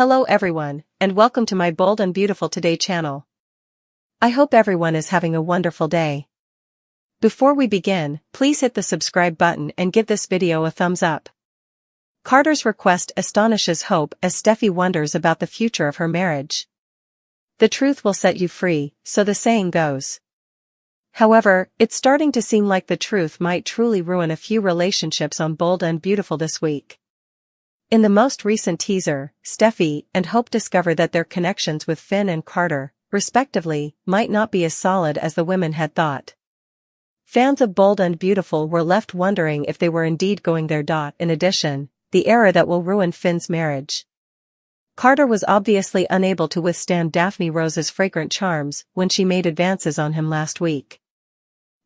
Hello everyone, and welcome to my Bold and Beautiful Today channel. I hope everyone is having a wonderful day. Before we begin, please hit the subscribe button and give this video a thumbs up. Carter's request astonishes Hope as Steffi wonders about the future of her marriage. The truth will set you free, so the saying goes. However, it's starting to seem like the truth might truly ruin a few relationships on Bold and Beautiful this week. In the most recent teaser, Steffi and Hope discover that their connections with Finn and Carter, respectively, might not be as solid as the women had thought. Fans of Bold and Beautiful were left wondering if they were indeed going there. In addition, the era that will ruin Finn's marriage. Carter was obviously unable to withstand Daphne Rose's fragrant charms when she made advances on him last week.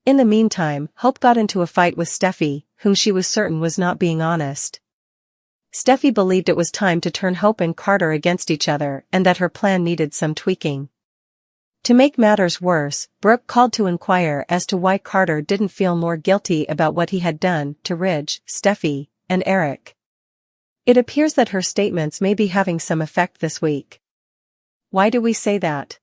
In the meantime, Hope got into a fight with Steffi, whom she was certain was not being honest. Steffi believed it was time to turn Hope and Carter against each other and that her plan needed some tweaking. To make matters worse, Brooke called to inquire as to why Carter didn't feel more guilty about what he had done to Ridge, Steffi, and Eric. It appears that her statements may be having some effect this week. Why do we say that?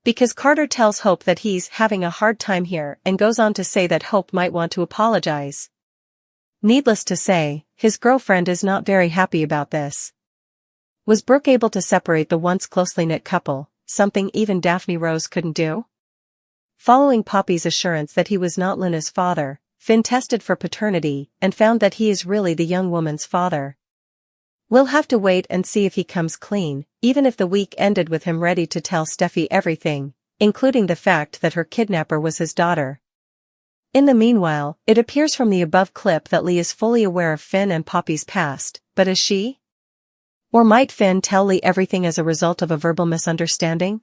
Because Carter tells Hope that he's having a hard time here and goes on to say that Hope might want to apologize. Needless to say, his girlfriend is not very happy about this. Was Brooke able to separate the once closely knit couple, something even Daphne Rose couldn't do? Following Poppy's assurance that he was not Luna's father, Finn tested for paternity and found that he is really the young woman's father. We'll have to wait and see if he comes clean, even if the week ended with him ready to tell Steffi everything, including the fact that her kidnapper was his daughter. In the meanwhile, it appears from the above clip that Lee is fully aware of Finn and Poppy's past, but is she? Or might Finn tell Lee everything as a result of a verbal misunderstanding?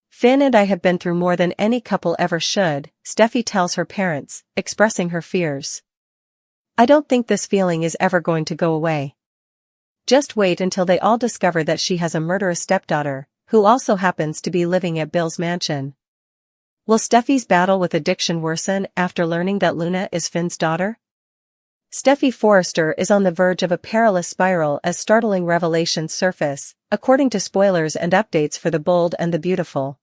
Finn and I have been through more than any couple ever should, Steffi tells her parents, expressing her fears. I don't think this feeling is ever going to go away. Just wait until they all discover that she has a murderous stepdaughter, who also happens to be living at Bill's mansion. Will Steffi's battle with addiction worsen after learning that Luna is Finn's daughter? Steffi Forrester is on the verge of a perilous spiral as startling revelations surface, according to spoilers and updates for The Bold and the Beautiful.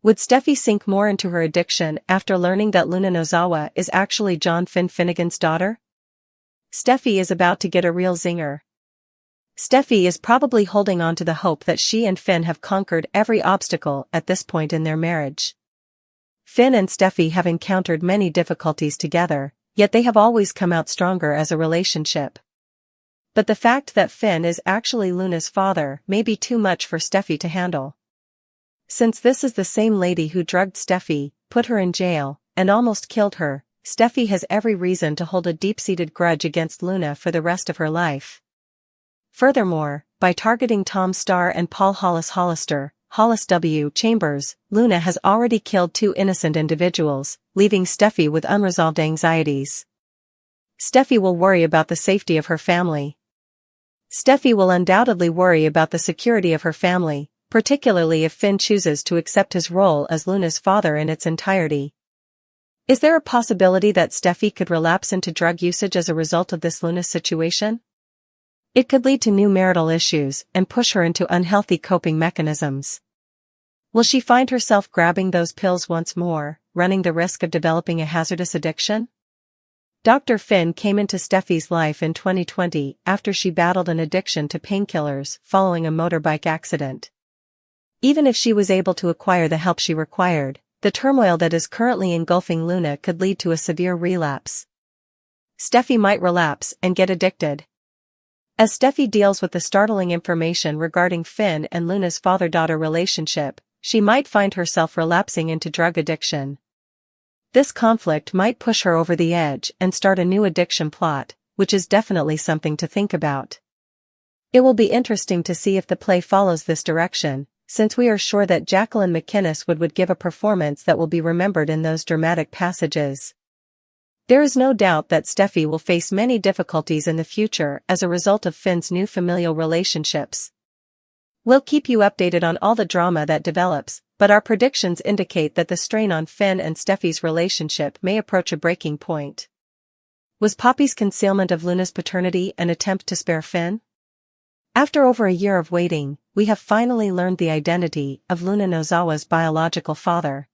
Would Steffi sink more into her addiction after learning that Luna Nozawa is actually John Finn Finnegan's daughter? Steffi is about to get a real zinger. Steffi is probably holding on to the hope that she and Finn have conquered every obstacle at this point in their marriage. Finn and Steffi have encountered many difficulties together, yet they have always come out stronger as a relationship. But the fact that Finn is actually Luna's father may be too much for Steffi to handle. Since this is the same lady who drugged Steffi, put her in jail, and almost killed her, Steffi has every reason to hold a deep-seated grudge against Luna for the rest of her life. Furthermore, by targeting Tom Starr and Paul Hollis W. Chambers, Luna has already killed two innocent individuals, leaving Steffi with unresolved anxieties. Steffi will worry about the safety of her family. Steffi will undoubtedly worry about the security of her family, particularly if Finn chooses to accept his role as Luna's father in its entirety. Is there a possibility that Steffi could relapse into drug usage as a result of this Luna situation? It could lead to new marital issues and push her into unhealthy coping mechanisms. Will she find herself grabbing those pills once more, running the risk of developing a hazardous addiction? Dr. Finn came into Steffi's life in 2020 after she battled an addiction to painkillers following a motorbike accident. Even if she was able to acquire the help she required, the turmoil that is currently engulfing Luna could lead to a severe relapse. Steffi might relapse and get addicted. As Steffi deals with the startling information regarding Finn and Luna's father-daughter relationship, she might find herself relapsing into drug addiction. This conflict might push her over the edge and start a new addiction plot, which is definitely something to think about. It will be interesting to see if the play follows this direction, since we are sure that Jacqueline McInnes would give a performance that will be remembered in those dramatic passages. There is no doubt that Steffi will face many difficulties in the future as a result of Finn's new familial relationships. We'll keep you updated on all the drama that develops, but our predictions indicate that the strain on Finn and Steffi's relationship may approach a breaking point. Was Poppy's concealment of Luna's paternity an attempt to spare Finn? After over a year of waiting, we have finally learned the identity of Luna Nozawa's biological father.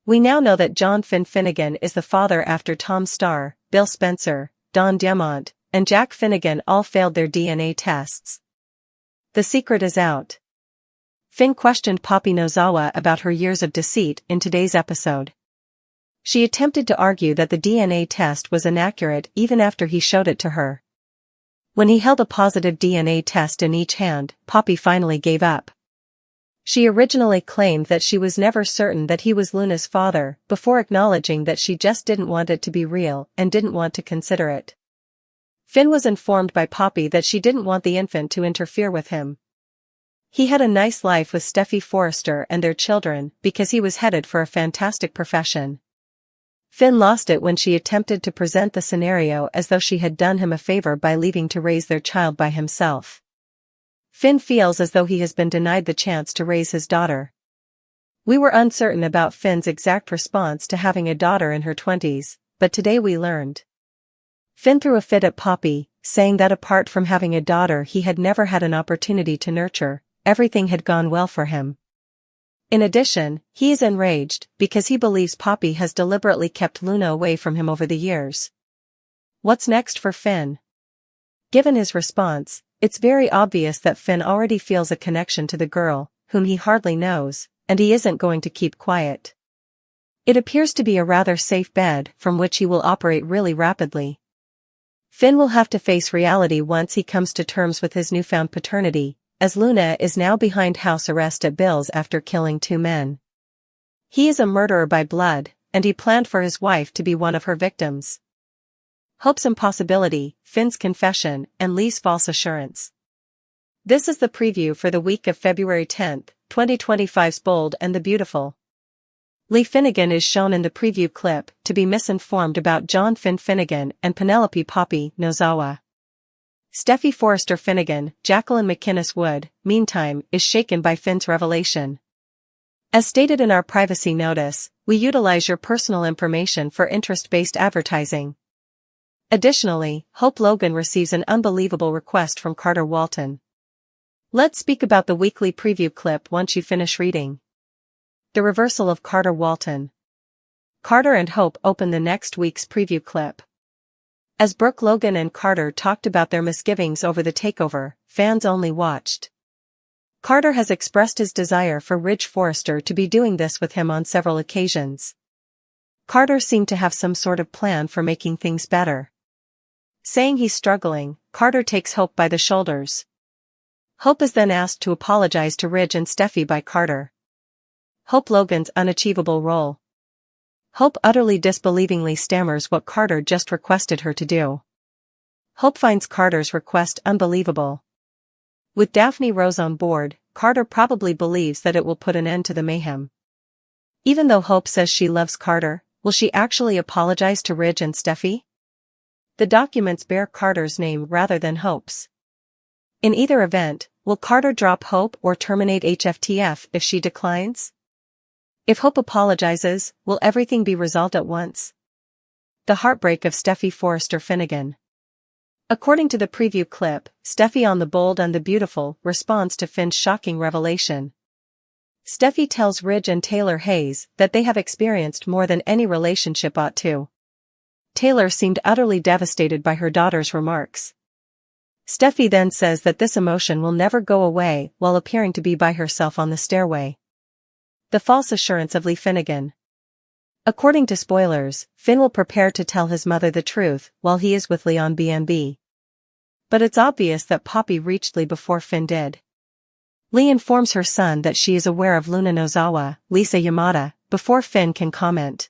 We now know that John Finn Finnegan is the father after Tom Starr, Bill Spencer, Don Diamont, and Jack Finnegan all failed their DNA tests. The secret is out. Finn questioned Poppy Nozawa about her years of deceit in today's episode. She attempted to argue that the DNA test was inaccurate even after he showed it to her. When he held a positive DNA test in each hand, Poppy finally gave up. She originally claimed that she was never certain that he was Luna's father, before acknowledging that she just didn't want it to be real and didn't want to consider it. Finn was informed by Poppy that she didn't want the infant to interfere with him. He had a nice life with Steffi Forrester and their children because he was headed for a fantastic profession. Finn lost it when she attempted to present the scenario as though she had done him a favor by leaving to raise their child by himself. Finn feels as though he has been denied the chance to raise his daughter. We were uncertain about Finn's exact response to having a daughter in her 20s, but today we learned. Finn threw a fit at Poppy, saying that apart from having a daughter he had never had an opportunity to nurture, everything had gone well for him. In addition, he is enraged because he believes Poppy has deliberately kept Luna away from him over the years. What's next for Finn? Given his response, it's very obvious that Finn already feels a connection to the girl, whom he hardly knows, and he isn't going to keep quiet. It appears to be a rather safe bed from which he will operate really rapidly. Finn will have to face reality once he comes to terms with his newfound paternity, as Luna is now behind house arrest at Bill's after killing 2 men. He is a murderer by blood, and he planned for his wife to be one of her victims. Hope's impossibility, Finn's confession, and Lee's false assurance. This is the preview for the week of February 10, 2025's Bold and the Beautiful. Lee Finnegan is shown in the preview clip to be misinformed about John Finn Finnegan and Penelope Poppy Nozawa. Steffi Forrester Finnegan, Jacqueline McInnes Wood, meantime, is shaken by Finn's revelation. As stated in our privacy notice, we utilize your personal information for interest-based advertising. Additionally, Hope Logan receives an unbelievable request from Carter Walton. Let's speak about the weekly preview clip once you finish reading. The reversal of Carter Walton. Carter and Hope open the next week's preview clip. As Brooke Logan and Carter talked about their misgivings over the takeover, fans only watched. Carter has expressed his desire for Ridge Forrester to be doing this with him on several occasions. Carter seemed to have some sort of plan for making things better. Saying he's struggling, Carter takes Hope by the shoulders. Hope is then asked to apologize to Ridge and Steffi by Carter. Hope Logan's unachievable role. Hope utterly disbelievingly stammers what Carter just requested her to do. Hope finds Carter's request unbelievable. With Daphne Rose on board, Carter probably believes that it will put an end to the mayhem. Even though Hope says she loves Carter, will she actually apologize to Ridge and Steffi? The documents bear Carter's name rather than Hope's. In either event, will Carter drop Hope or terminate HFTF if she declines? If Hope apologizes, will everything be resolved at once? The heartbreak of Steffi Forrester Finnegan. According to the preview clip, Steffi on the Bold and the Beautiful responds to Finn's shocking revelation. Steffi tells Ridge and Taylor Hayes that they have experienced more than any relationship ought to. Taylor seemed utterly devastated by her daughter's remarks. Steffi then says that this emotion will never go away while appearing to be by herself on the stairway. The false assurance of Lee Finnegan. According to spoilers, Finn will prepare to tell his mother the truth while he is with Lee on B&B. But it's obvious that Poppy reached Lee before Finn did. Lee informs her son that she is aware of Luna Nozawa, Lisa Yamada, before Finn can comment.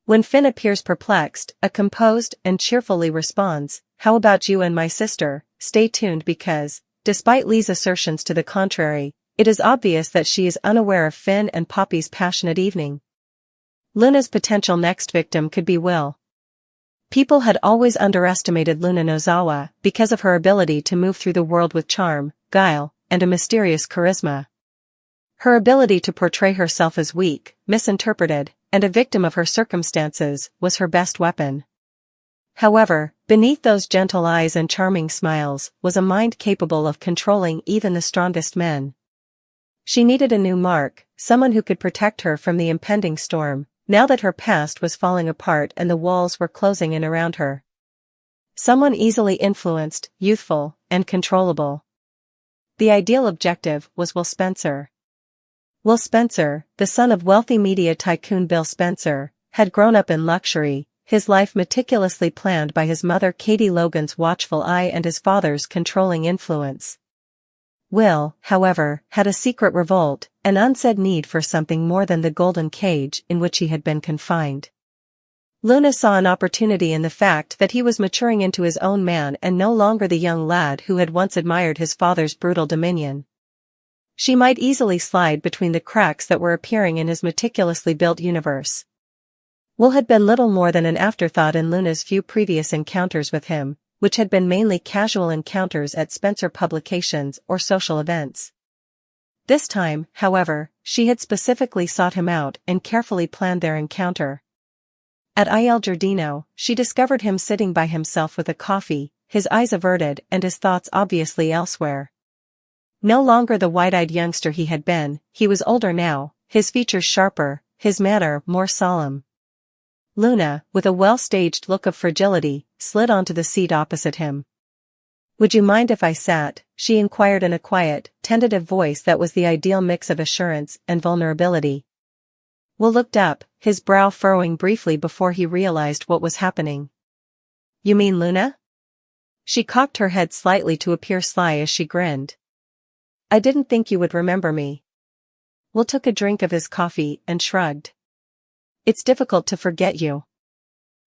When Finn appears perplexed, a composed and cheerful Lee responds, "How about you and my sister? Stay tuned because, despite Lee's assertions to the contrary, it is obvious that she is unaware of Finn and Poppy's passionate evening." Luna's potential next victim could be Will. People had always underestimated Luna Nozawa because of her ability to move through the world with charm, guile, and a mysterious charisma. Her ability to portray herself as weak, misinterpreted, and a victim of her circumstances was her best weapon. However, beneath those gentle eyes and charming smiles was a mind capable of controlling even the strongest men. She needed a new Mark, someone who could protect her from the impending storm, now that her past was falling apart and the walls were closing in around her. Someone easily influenced, youthful, and controllable. The ideal objective was Will Spencer. Will Spencer, the son of wealthy media tycoon Bill Spencer, had grown up in luxury, his life meticulously planned by his mother Katie Logan's watchful eye and his father's controlling influence. Will, however, had a secret revolt, an unsaid need for something more than the golden cage in which he had been confined. Luna saw an opportunity in the fact that he was maturing into his own man and no longer the young lad who had once admired his father's brutal dominion. She might easily slide between the cracks that were appearing in his meticulously built universe. Will had been little more than an afterthought in Luna's few previous encounters with him, which had been mainly casual encounters at Spencer publications or social events. This time, however, she had specifically sought him out and carefully planned their encounter. At Il Giardino, she discovered him sitting by himself with a coffee, his eyes averted and his thoughts obviously elsewhere. No longer the wide-eyed youngster he had been, he was older now, his features sharper, his manner more solemn. Luna, with a well-staged look of fragility, slid onto the seat opposite him. "Would you mind if I sat?" she inquired in a quiet, tentative voice that was the ideal mix of assurance and vulnerability. Will looked up, his brow furrowing briefly before he realized what was happening. "You mean Luna?" She cocked her head slightly to appear sly as she grinned. "I didn't think you would remember me." Will took a drink of his coffee and shrugged. "It's difficult to forget you."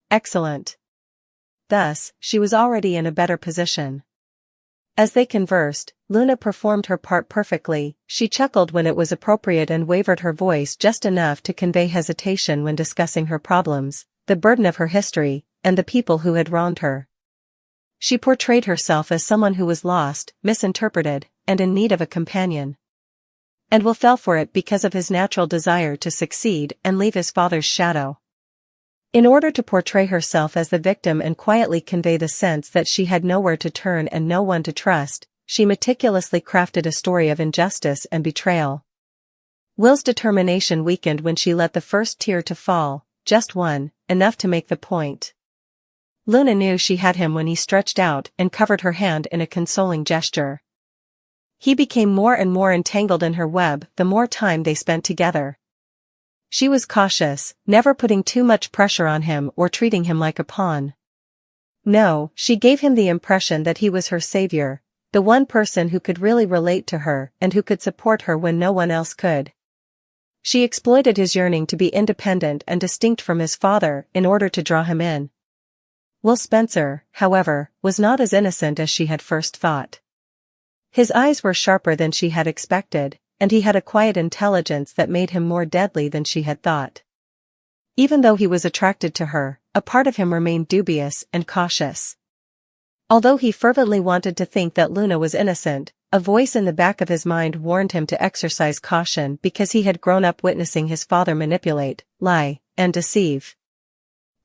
"Excellent." Thus, she was already in a better position. As they conversed, Luna performed her part perfectly. She chuckled when it was appropriate and wavered her voice just enough to convey hesitation when discussing her problems, the burden of her history, and the people who had wronged her. She portrayed herself as someone who was lost, misinterpreted, and in need of a companion. And Will fell for it because of his natural desire to succeed and leave his father's shadow. In order to portray herself as the victim and quietly convey the sense that she had nowhere to turn and no one to trust, she meticulously crafted a story of injustice and betrayal. Will's determination weakened when she let the first tear to fall, just one, enough to make the point. Luna knew she had him when he stretched out and covered her hand in a consoling gesture. He became more and more entangled in her web the more time they spent together. She was cautious, never putting too much pressure on him or treating him like a pawn. No, she gave him the impression that he was her savior, the one person who could really relate to her and who could support her when no one else could. She exploited his yearning to be independent and distinct from his father in order to draw him in. Will Spencer, however, was not as innocent as she had first thought. His eyes were sharper than she had expected, and he had a quiet intelligence that made him more deadly than she had thought. Even though he was attracted to her, a part of him remained dubious and cautious. Although he fervently wanted to think that Luna was innocent, a voice in the back of his mind warned him to exercise caution because he had grown up witnessing his father manipulate, lie, and deceive.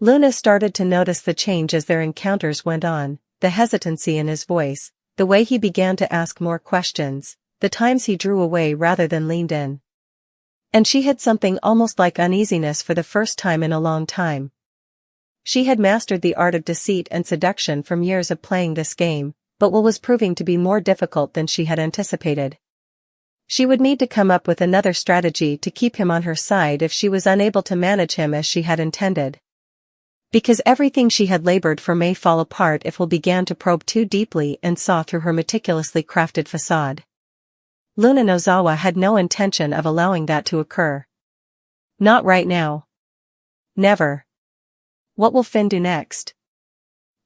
Luna started to notice the change as their encounters went on, the hesitancy in his voice, the way he began to ask more questions, the times he drew away rather than leaned in. And she had something almost like uneasiness for the first time in a long time. She had mastered the art of deceit and seduction from years of playing this game, but what was proving to be more difficult than she had anticipated. She would need to come up with another strategy to keep him on her side if she was unable to manage him as she had intended. Because everything she had labored for may fall apart if Will began to probe too deeply and saw through her meticulously crafted facade. Luna Nozawa had no intention of allowing that to occur. Not right now. Never. What will Finn do next?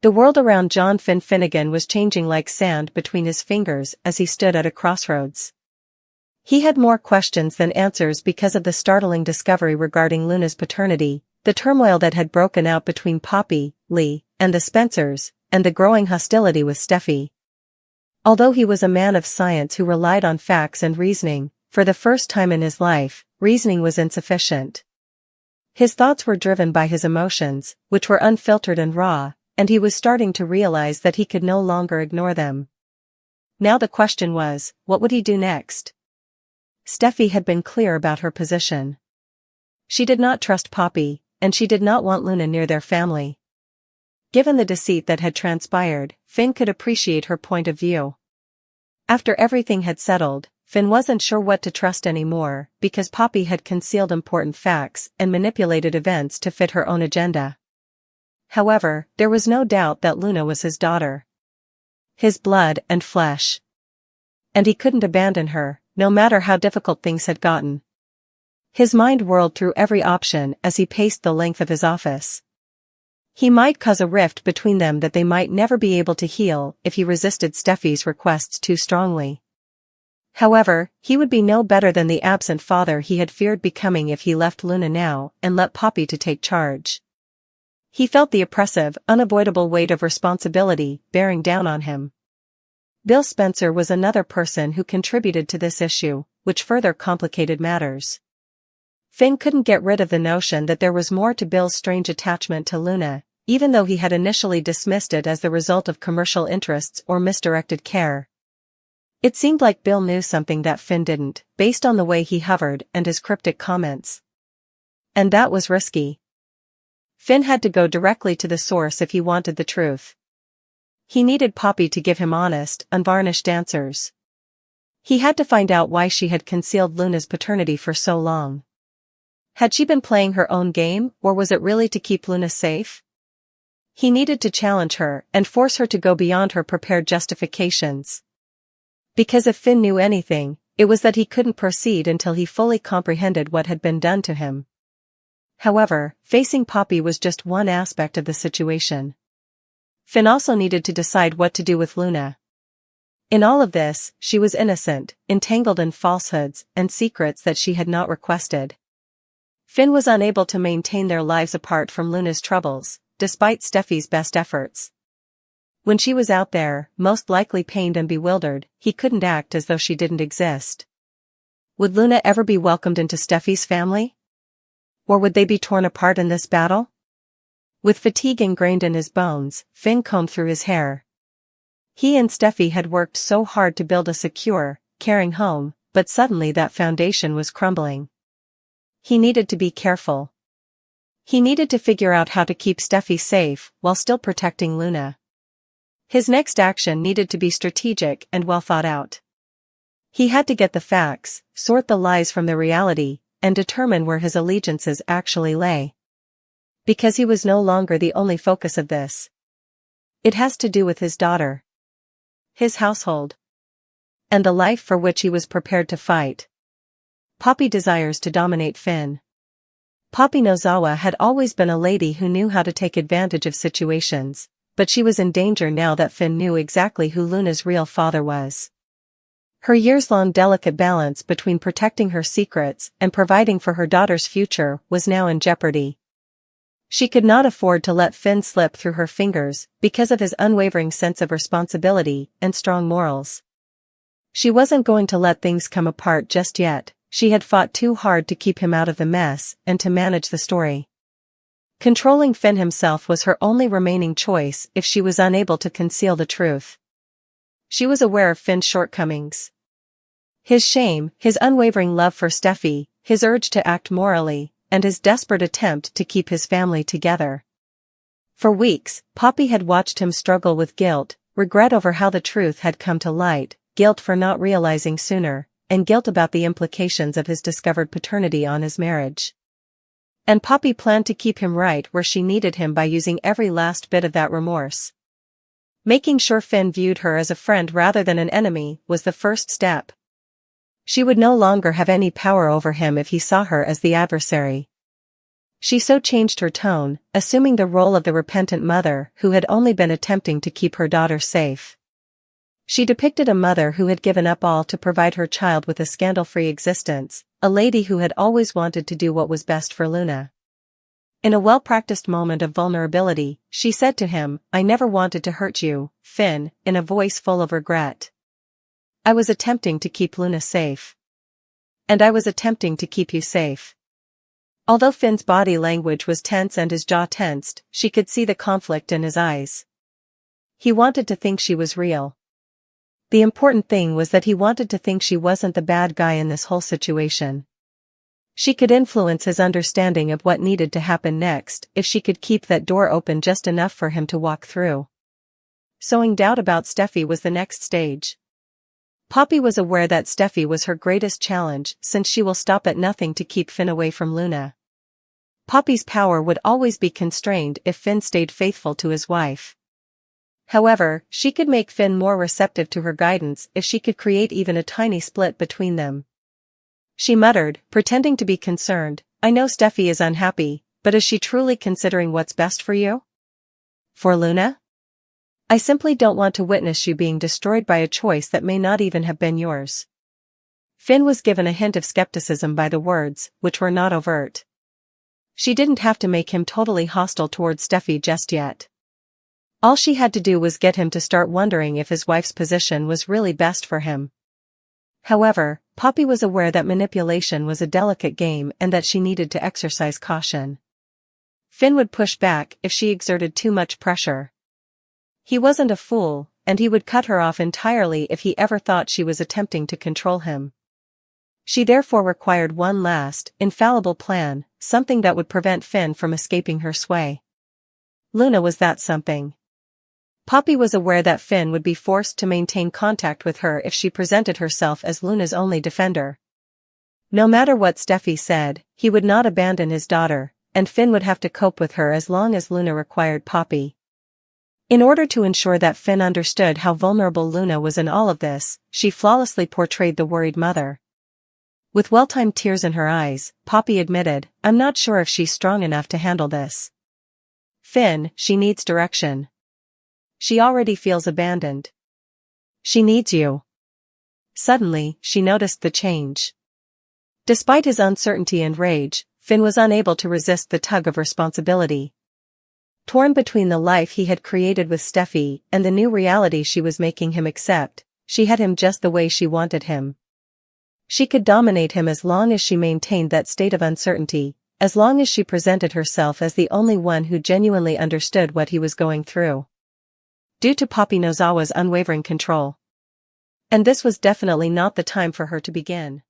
The world around John Finn Finnegan was changing like sand between his fingers as he stood at a crossroads. He had more questions than answers because of the startling discovery regarding Luna's paternity, the turmoil that had broken out between Poppy, Lee, and the Spencers, and the growing hostility with Steffi. Although he was a man of science who relied on facts and reasoning, for the first time in his life, reasoning was insufficient. His thoughts were driven by his emotions, which were unfiltered and raw, and he was starting to realize that he could no longer ignore them. Now the question was, what would he do next? Steffi had been clear about her position. She did not trust Poppy, and she did not want Luna near their family. Given the deceit that had transpired, Finn could appreciate her point of view. After everything had settled, Finn wasn't sure what to trust anymore, because Poppy had concealed important facts and manipulated events to fit her own agenda. However, there was no doubt that Luna was his daughter. His blood and flesh. And he couldn't abandon her, no matter how difficult things had gotten. His mind whirled through every option as he paced the length of his office. He might cause a rift between them that they might never be able to heal if he resisted Steffi's requests too strongly. However, he would be no better than the absent father he had feared becoming if he left Luna now and let Poppy to take charge. He felt the oppressive, unavoidable weight of responsibility bearing down on him. Bill Spencer was another person who contributed to this issue, which further complicated matters. Finn couldn't get rid of the notion that there was more to Bill's strange attachment to Luna, even though he had initially dismissed it as the result of commercial interests or misdirected care. It seemed like Bill knew something that Finn didn't, based on the way he hovered and his cryptic comments. And that was risky. Finn had to go directly to the source if he wanted the truth. He needed Poppy to give him honest, unvarnished answers. He had to find out why she had concealed Luna's paternity for so long. Had she been playing her own game, or was it really to keep Luna safe? He needed to challenge her and force her to go beyond her prepared justifications. Because if Finn knew anything, it was that he couldn't proceed until he fully comprehended what had been done to him. However, facing Poppy was just one aspect of the situation. Finn also needed to decide what to do with Luna. In all of this, she was innocent, entangled in falsehoods and secrets that she had not requested. Finn was unable to maintain their lives apart from Luna's troubles, despite Steffi's best efforts. When she was out there, most likely pained and bewildered, he couldn't act as though she didn't exist. Would Luna ever be welcomed into Steffi's family? Or would they be torn apart in this battle? With fatigue ingrained in his bones, Finn combed through his hair. He and Steffi had worked so hard to build a secure, caring home, but suddenly that foundation was crumbling. He needed to be careful. He needed to figure out how to keep Steffi safe while still protecting Luna. His next action needed to be strategic and well thought out. He had to get the facts, sort the lies from the reality, and determine where his allegiances actually lay. Because he was no longer the only focus of this. It has to do with his daughter, his household, and the life for which he was prepared to fight. Poppy desires to dominate Finn. Poppy Nozawa had always been a lady who knew how to take advantage of situations, but she was in danger now that Finn knew exactly who Luna's real father was. Her years-long delicate balance between protecting her secrets and providing for her daughter's future was now in jeopardy. She could not afford to let Finn slip through her fingers because of his unwavering sense of responsibility and strong morals. She wasn't going to let things come apart just yet. She had fought too hard to keep him out of the mess and to manage the story. Controlling Finn himself was her only remaining choice if she was unable to conceal the truth. She was aware of Finn's shortcomings. His shame, his unwavering love for Steffi, his urge to act morally, and his desperate attempt to keep his family together. For weeks, Poppy had watched him struggle with guilt, regret over how the truth had come to light, guilt for not realizing sooner, and guilt about the implications of his discovered paternity on his marriage. And Poppy planned to keep him right where she needed him by using every last bit of that remorse. Making sure Finn viewed her as a friend rather than an enemy was the first step. She would no longer have any power over him if he saw her as the adversary. She so changed her tone, assuming the role of the repentant mother who had only been attempting to keep her daughter safe. She depicted a mother who had given up all to provide her child with a scandal-free existence, a lady who had always wanted to do what was best for Luna. In a well-practiced moment of vulnerability, she said to him, "I never wanted to hurt you, Finn," in a voice full of regret. "I was attempting to keep Luna safe. And I was attempting to keep you safe." Although Finn's body language was tense and his jaw tensed, she could see the conflict in his eyes. He wanted to think she was real. The important thing was that he wanted to think she wasn't the bad guy in this whole situation. She could influence his understanding of what needed to happen next if she could keep that door open just enough for him to walk through. Sowing doubt about Steffi was the next stage. Poppy was aware that Steffi was her greatest challenge since she will stop at nothing to keep Finn away from Luna. Poppy's power would always be constrained if Finn stayed faithful to his wife. However, she could make Finn more receptive to her guidance if she could create even a tiny split between them. She muttered, pretending to be concerned, "I know Steffi is unhappy, but is she truly considering what's best for you? For Luna? I simply don't want to witness you being destroyed by a choice that may not even have been yours." Finn was given a hint of skepticism by the words, which were not overt. She didn't have to make him totally hostile towards Steffi just yet. All she had to do was get him to start wondering if his wife's position was really best for him. However, Poppy was aware that manipulation was a delicate game and that she needed to exercise caution. Finn would push back if she exerted too much pressure. He wasn't a fool, and he would cut her off entirely if he ever thought she was attempting to control him. She therefore required one last, infallible plan, something that would prevent Finn from escaping her sway. Luna was that something. Poppy was aware that Finn would be forced to maintain contact with her if she presented herself as Luna's only defender. No matter what Steffi said, he would not abandon his daughter, and Finn would have to cope with her as long as Luna required Poppy. In order to ensure that Finn understood how vulnerable Luna was in all of this, she flawlessly portrayed the worried mother. With well-timed tears in her eyes, Poppy admitted, "I'm not sure if she's strong enough to handle this. Finn, she needs direction. She already feels abandoned. She needs you." Suddenly, she noticed the change. Despite his uncertainty and rage, Finn was unable to resist the tug of responsibility. Torn between the life he had created with Steffi and the new reality she was making him accept, she had him just the way she wanted him. She could dominate him as long as she maintained that state of uncertainty, as long as she presented herself as the only one who genuinely understood what he was going through. Due to Poppy Nozawa's unwavering control. And this was definitely not the time for her to begin.